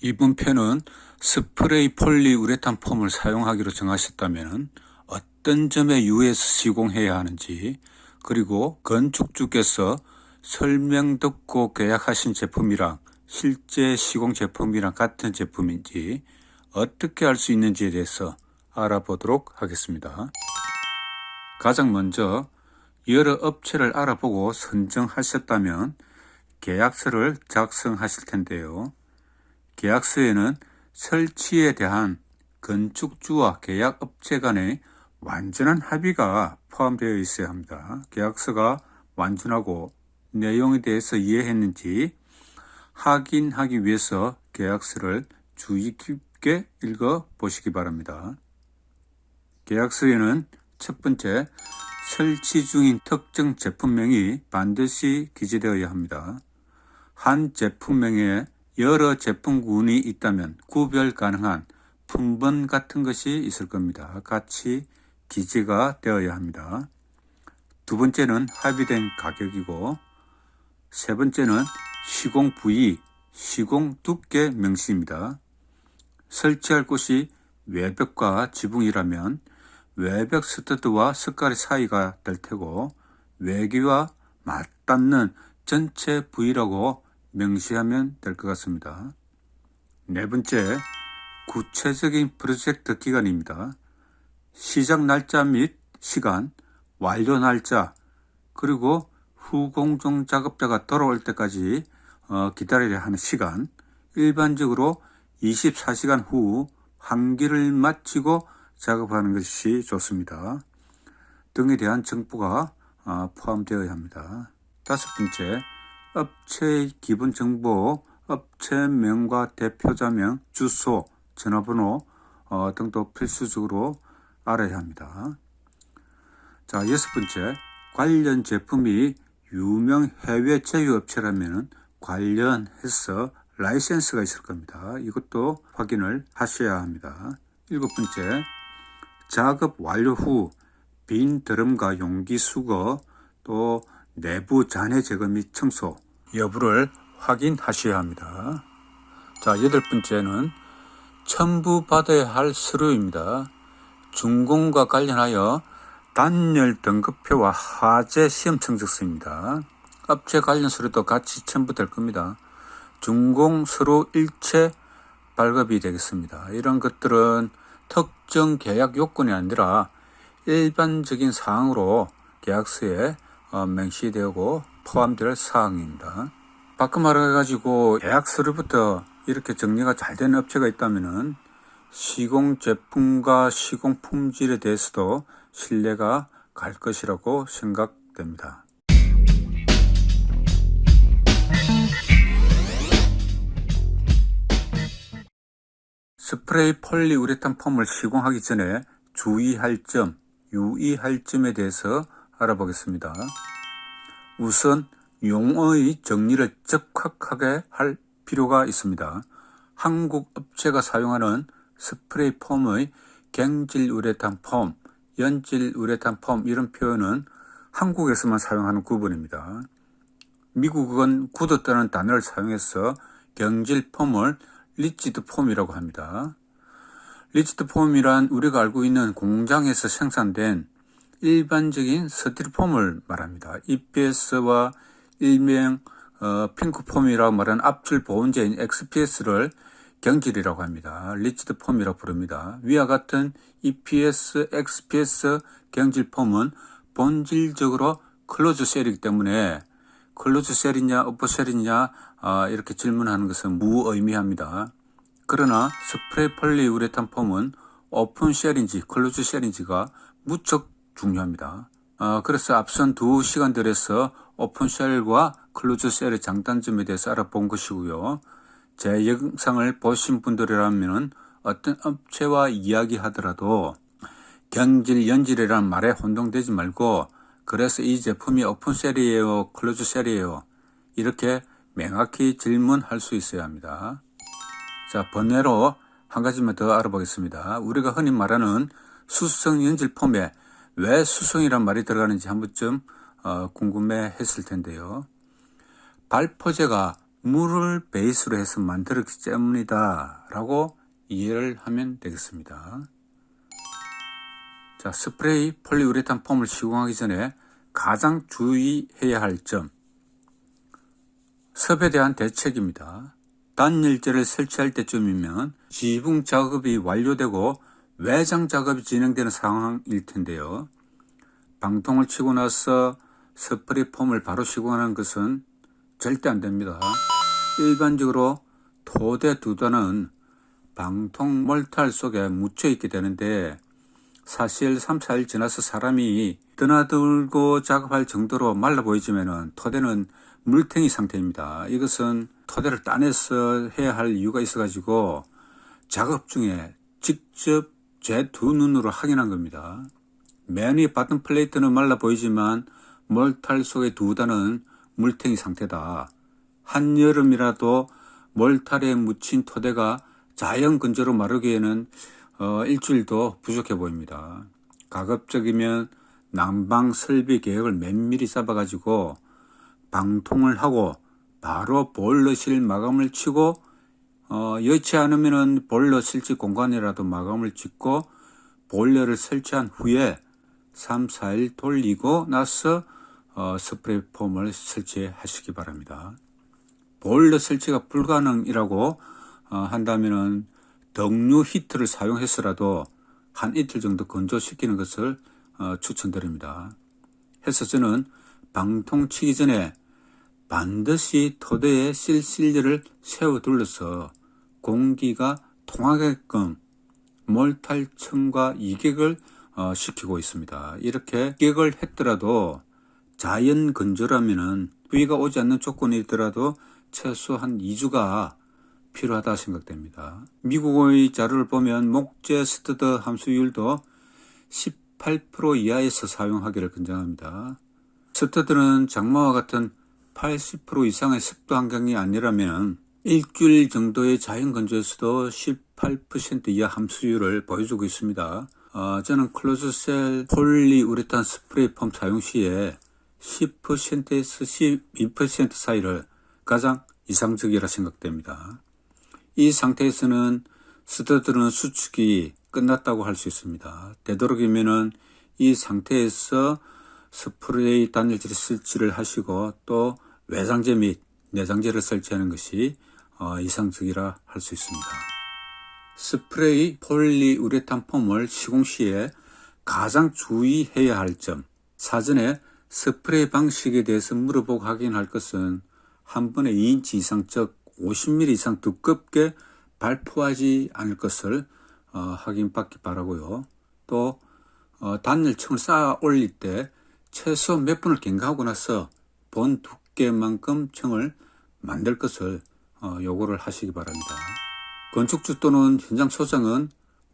이번 편은 스프레이 폴리우레탄 폼을 사용하기로 정하셨다면 어떤 점에 유의해서 시공해야 하는지, 그리고 건축주께서 설명 듣고 계약하신 제품이랑 실제 시공 제품이랑 같은 제품인지 어떻게 알 수 있는지에 대해서 알아보도록 하겠습니다. 가장 먼저 여러 업체를 알아보고 선정하셨다면 계약서를 작성하실 텐데요. 계약서에는 설치에 대한 건축주와 계약업체 간의 완전한 합의가 포함되어 있어야 합니다. 계약서가 완전하고 내용에 대해서 이해했는지 확인하기 위해서 계약서를 주의 깊게 읽어 보시기 바랍니다. 계약서에는 첫 번째, 설치 중인 특정 제품명이 반드시 기재되어야 합니다. 한 제품명에 여러 제품군이 있다면 구별 가능한 품번 같은 것이 있을 겁니다. 같이 기재가 되어야 합니다. 두 번째는 합의된 가격이고, 세 번째는 시공 부위, 시공 두께 명시입니다. 설치할 곳이 외벽과 지붕이라면 외벽 스터드와 스카리 사이가 될 테고, 외기와 맞닿는 전체 부위라고 명시하면 될 것 같습니다. 네 번째, 구체적인 프로젝트 기간입니다. 시작 날짜 및 시간, 완료 날짜, 그리고 후공정 작업자가 돌아올 때까지 기다려야 하는 시간, 일반적으로 24시간 후 환기를 마치고 작업하는 것이 좋습니다. 등에 대한 정보가 포함되어야 합니다. 다섯 번째, 업체의 기본 정보, 업체명과 대표자명, 주소, 전화번호 등도 필수적으로 알아야 합니다. 자, 여섯 번째, 관련 제품이 유명 해외 제휴업체라면 관련해서 라이센스가 있을 겁니다. 이것도 확인을 하셔야 합니다. 일곱 번째, 작업 완료 후 빈 드럼과 용기 수거, 또 내부 잔해 제거 및 청소 여부를 확인하셔야 합니다. 자, 여덟 번째는 첨부받아야 할 서류입니다. 준공과 관련하여 단열 등급표와 화재 시험 성적서입니다. 업체 관련 서류도 같이 첨부될 겁니다. 준공 서류 일체 발급이 되겠습니다. 이런 것들은 특정 계약 요건이 아니라 일반적인 사항으로 계약서에 명시되고 포함될 사항입니다. 바꿔 말해가지고 계약 서류부터 이렇게 정리가 잘 되는 업체가 있다면 시공 제품과 시공 품질에 대해서도 신뢰가 갈 것이라고 생각됩니다. 스프레이 폴리우레탄 폼을 시공하기 전에 주의할 점, 유의할 점에 대해서 알아보겠습니다. 우선 용어의 정리를 적확하게 할 필요가 있습니다. 한국 업체가 사용하는 스프레이 폼의 갱질 우레탄 폼, 연질 우레탄 폼 이런 표현은 한국에서만 사용하는 구분입니다. 미국은 굳었다는 단어를 사용해서 경질 폼을 리지드 폼이라고 합니다. 리지드 폼이란 우리가 알고 있는 공장에서 생산된 일반적인 스티로폼을 말합니다. EPS와 일명 핑크폼이라고 말하는 압출 보온제인 XPS를 경질이라고 합니다. 리지드 폼이라고 부릅니다. 위와 같은 EPS, XPS 경질 폼은 본질적으로 클로즈 셀이기 때문에 클로즈 셀이냐 오픈 셀이냐 이렇게 질문하는 것은 무의미합니다. 그러나 스프레이 폴리우레탄 폼은 오픈 셀인지 클로즈 셀인지가 무척 중요합니다. 그래서 앞선 두 시간들에서 오픈 셀과 클로즈 셀의 장단점에 대해서 알아본 것이고요. 제 영상을 보신 분들이라면 어떤 업체와 이야기하더라도 경질, 연질이라는 말에 혼동되지 말고, 그래서 이 제품이 오픈 셀이에요, 클로즈 셀이에요, 이렇게 명확히 질문할 수 있어야 합니다. 자, 번외로 한 가지만 더 알아보겠습니다. 우리가 흔히 말하는 수성 연질 폼에 왜 수성이란 말이 들어가는지 한 번쯤 궁금해 했을 텐데요. 발포제가 물을 베이스로 해서 만들었기 때문이다 라고 이해를 하면 되겠습니다. 자, 스프레이 폴리우레탄 폼을 시공하기 전에 가장 주의해야 할 점, 습에 대한 대책입니다. 단열재를 설치할 때쯤이면 지붕 작업이 완료되고 외장 작업이 진행되는 상황일 텐데요. 방통을 치고 나서 스프레이 폼을 바로 시공하는 것은 절대 안 됩니다. 일반적으로 토대 두단은 방통 몰탈 속에 묻혀 있게 되는데, 사실 3, 4일 지나서 사람이 드나들고 작업할 정도로 말라 보이지만 토대는 물탱이 상태입니다. 이것은 토대를 따내서 해야 할 이유가 있어가지고 작업 중에 직접 제 두 눈으로 확인한 겁니다. 맨 위 바텀 플레이트는 말라 보이지만 몰탈 속의 두단은 물탱이 상태다. 한여름이라도 몰탈에 묻힌 토대가 자연 건조로 마르기에는 일주일도 부족해 보입니다. 가급적이면 난방 설비 계획을 면밀히 잡아가지고 방통을 하고 바로 보일러실 마감을 치고, 여의치 않으면 보일러 설치 공간이라도 마감을 짓고 보일러를 설치한 후에 3, 4일 돌리고 나서 스프레이 폼을 설치하시기 바랍니다. 보일러 설치가 불가능이라고 한다면 등유 히트를 사용해서라도 한 이틀 정도 건조시키는 것을 추천드립니다. 해서 저는 방통 치기 전에 반드시 토대에 실실리를 세워 둘러서 공기가 통하게끔 몰탈 층과 이격을 시키고 있습니다. 이렇게 이격을 했더라도 자연 건조라면은 비가 오지 않는 조건이더라도 최소 한 2주가 필요하다 생각됩니다. 미국의 자료를 보면 목재 스터드 함수율도 18% 이하에서 사용하기를 권장합니다. 스터드는 장마와 같은 80% 이상의 습도 환경이 아니라면 일주일 정도의 자연 건조에서도 18% 이하 함수율을 보여주고 있습니다. 저는 클로즈셀 폴리우레탄 스프레이 폼 사용 시에 10%에서 12% 사이를 가장 이상적이라 생각됩니다. 이 상태에서는 스터드는 수축이 끝났다고 할 수 있습니다. 되도록이면은 이 상태에서 스프레이 단열재를 설치를 하시고 또 외장재 및 내장재를 설치하는 것이 이상적이라 할 수 있습니다. 스프레이 폴리우레탄 폼을 시공 시에 가장 주의해야 할 점, 사전에 스프레이 방식에 대해서 물어보고 확인할 것은 한 번에 2인치 이상, 즉 50mm 이상 두껍게 발포하지 않을 것을 확인받기 바라고요. 또 단열층을 쌓아 올릴 때 최소 몇 분을 경과하고 나서 본 두께만큼 층을 만들 것을 요구를 하시기 바랍니다. 건축주 또는 현장 소장은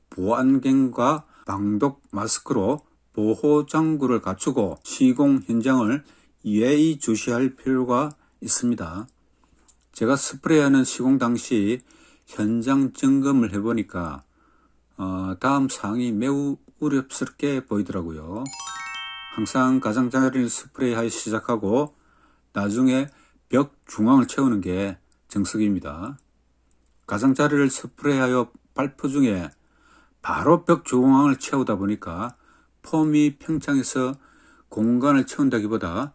보안경과 방독 마스크로 보호 장구를 갖추고 시공 현장을 예의주시할 필요가 있습니다. 제가 스프레이하는 시공 당시 현장 점검을 해보니까 다음 사항이 매우 우려스럽게 보이더라고요. 항상 가장자리를 스프레이하여 시작하고 나중에 벽 중앙을 채우는 게 정석입니다. 가장자리를 스프레이하여 발포 중에 바로 벽 중앙을 채우다 보니까 폼이 팽창해서 공간을 채운다기보다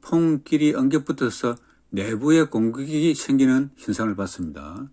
폼끼리 엉겨붙어서 내부에 공격이 생기는 현상을 봤습니다.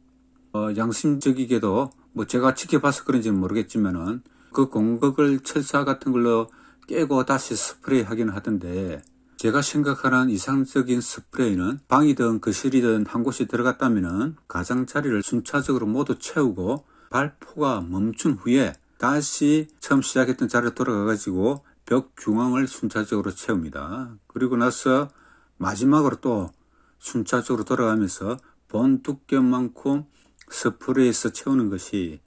양심적이게도 제가 지켜봐서 그런지는 모르겠지만은 그 공격을 철사 같은 걸로 깨고 다시 스프레이 하긴 하던데, 제가 생각하는 이상적인 스프레이는 방이든 거실이든 한 곳이 들어갔다면은 가장자리를 순차적으로 모두 채우고 발포가 멈춘 후에 다시 처음 시작했던 자리로 돌아가 가지고 벽 중앙을 순차적으로 채웁니다. 그리고 나서 마지막으로 또 순차적으로 돌아가면서 본 두께만큼 스프레이에서 채우는 것이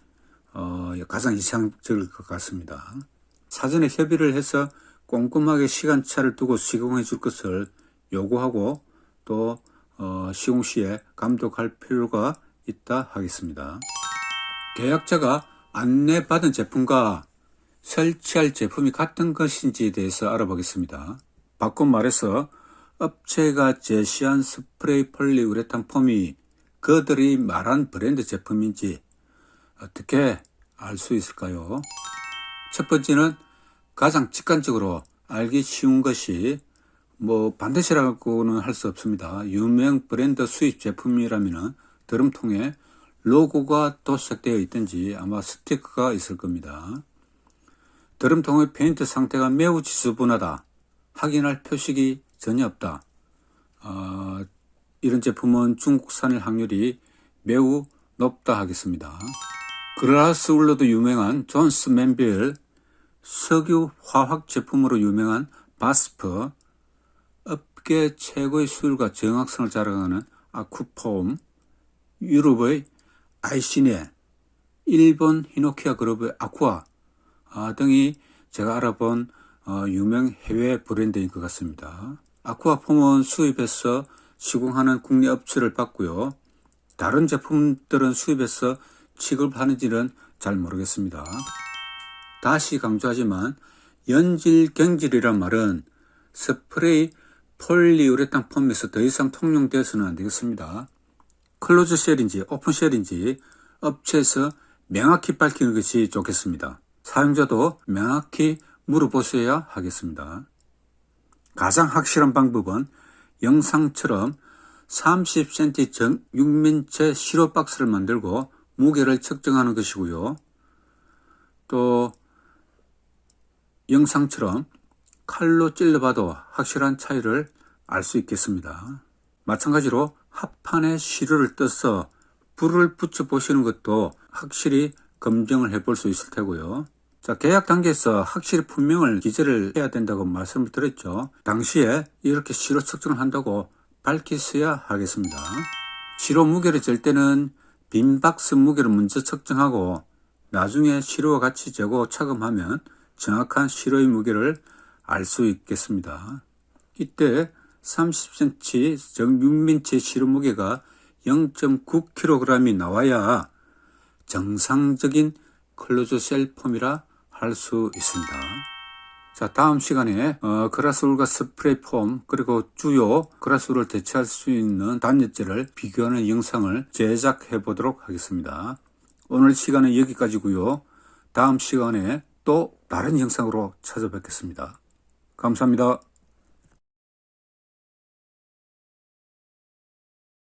가장 이상적일 것 같습니다. 사전에 협의를 해서 꼼꼼하게 시간차를 두고 시공해 줄 것을 요구하고 또 시공 시에 감독할 필요가 있다 하겠습니다. 계약자가 안내받은 제품과 설치할 제품이 같은 것인지에 대해서 알아보겠습니다. 바꿔 말해서 업체가 제시한 스프레이 폴리우레탄 폼이 그들이 말한 브랜드 제품인지 어떻게 알 수 있을까요? 첫 번째는 가장 직관적으로 알기 쉬운 것이 반드시라고는 할 수 없습니다. 유명 브랜드 수입 제품이라면 드럼통에 로고가 도색되어 있든지 아마 스티커가 있을 겁니다. 드럼통의 페인트 상태가 매우 지저분하다, 확인할 표식이 전혀 없다, 이런 제품은 중국산일 확률이 매우 높다 하겠습니다. 글라스울로도 유명한 존스 맨빌, 석유 화학 제품으로 유명한 바스프, 업계 최고의 수율과 정확성을 자랑하는 아쿠폼, 유럽의 아이시네, 일본 히노키아 그룹의 아쿠아 등이 제가 알아본 유명 해외 브랜드인 것 같습니다. 아쿠아폼은 수입해서 시공하는 국내 업체를 받고요. 다른 제품들은 수입해서 취급하는지는 잘 모르겠습니다. 다시 강조하지만 연질경질이란 말은 스프레이 폴리우레탄 폼에서 더 이상 통용되어서는 안 되겠습니다. 클로즈 쉘인지 오픈 쉘인지 업체에서 명확히 밝히는 것이 좋겠습니다. 사용자도 명확히 물어보셔야 하겠습니다. 가장 확실한 방법은 영상처럼 30cm 정육면체 시로 박스를 만들고 무게를 측정하는 것이고요. 또 영상처럼 칼로 찔러봐도 확실한 차이를 알 수 있겠습니다. 마찬가지로 합판에 시료를 떠서 불을 붙여 보시는 것도 확실히 검증을 해볼 수 있을 테고요. 자, 계약 단계에서 확실히 분명을 기재를 해야 된다고 말씀을 드렸죠. 당시에 이렇게 시로 측정을 한다고 밝히셔야 하겠습니다. 시로 무게를 잴 때는 빈 박스 무게를 먼저 측정하고 나중에 시로와 같이 재고 착음하면 정확한 시로의 무게를 알 수 있겠습니다. 이때 30cm 정육면체 시로 무게가 0.9kg이 나와야 정상적인 클로즈 쉘 폼이라 할 수 있습니다. 자, 다음 시간에 글라스울과 스프레이 폼 그리고 주요 글라스울을 대체할 수 있는 단열재를 비교하는 영상을 제작해 보도록 하겠습니다. 오늘 시간은 여기까지고요. 다음 시간에 또 다른 영상으로 찾아뵙겠습니다. 감사합니다.